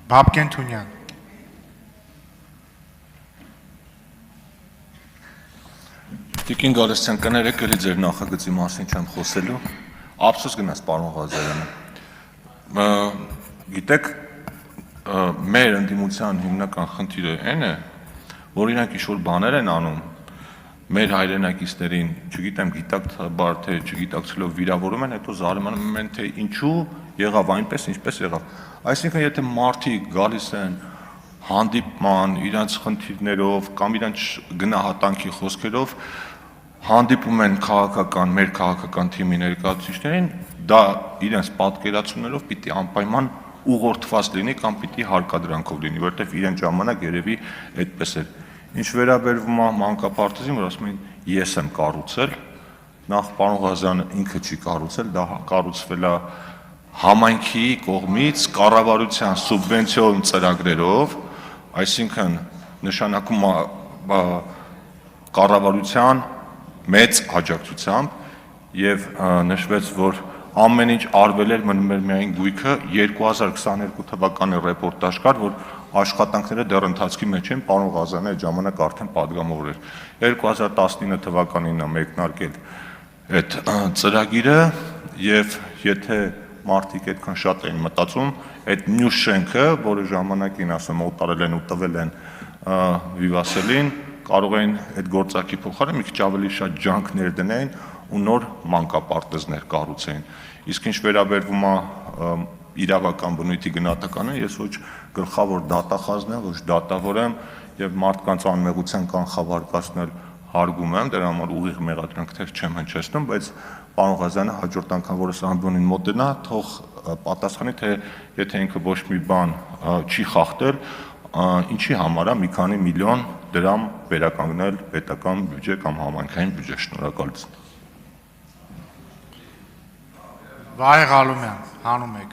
Բաբկեն Թունյան։ Տիկին Գալստյան, կներեք էլի ձեր նախագծի մասին չեմ խոսելու, ափսոս գնաց պարոն Ղազարյանը, գիտեք, մեր ընդդիմության հիմնական խնդիրը այն է, որ իրանք ինչ-որ բաներ են անում, մեր հայրենակիցներին, չգիտեմ, գիտակցաբար թե չգիտակցելով վիրավորում են, հետո զարմանում են, թե ինչու եղավ այնպես, ինչպես եղավ, այսինքն եթե մարդիկ գալիս են հանդիպման, իրանց խնդիրներով կամ իրանց գնահատանքի խոսքերով հանդիպում են մեր քաղաքական թիմի ներկայացուցիչներին, դա իրենց պատկերացումներով պիտի անպայման ուղղորդված լինի կամ պիտի հարկադրանքով լինի, որովհետև իրեն ժամանակ երևի այդպես էր։ Ինչ վերաբերվում է մանկապարտեզին, որ ասում են ես եմ կառուցել, նախ պարոն Ղազարյանը ինքը չի կառուցել, դա կառուցվել է համայնքի կողմից կառավարության սուբվենցիոն ծրագրերով, այսինքն նշանակում է կառավարության մեծ աջակցությամբ եւ նշվեց, որ ամեն ինչ արվել էր մնում էր միայն գույքը 2022 թվականի ռեպորտաժ կար, որ աշխատանքները դեռ ընթացքի մեջ են, պարոն Ղազարյանը այդ ժամանակ արդեն падգամավոր էր 2019 թվականին մեկնարկել այդ ծրագիրը եւ եթե մարդիկ այդքան շատ էին մտածում այդ մյուս շենքը, որը ժամանակին ասեմ օտարել են ու տվել են Վիվասելին կարող էին այդ գործակի փոխարեն մի քիչ ավելի շատ ջանք ներդնեին ու նոր մանկապարտեզներ կառուցեին։ Իսկ ինչ վերաբերվում է իրավական բնույթի գնահատականը, ես ոչ գլխավոր դատախազն եմ, ոչ դատավոր եմ եւ մարդկանց անմեղության կանխավարկածներ հարգում եմ, դրա համար ուղիղ մեղադրանքներ չեմ հնչեցնում, բայց պարոն Ղազարյանը հաջորդ անգամ որ Սամբոնին մոտենա, թող պատասխանի, թե եթե ինքը ոչ մի բան չի խախտել, ինչի համար է մի քանի միլիոն դրամ վերականգնել պետական բյուջե կամ համայնքային բյուջե։ Շնորհակալություն։ Վահե Ղալումյան, հանում եք։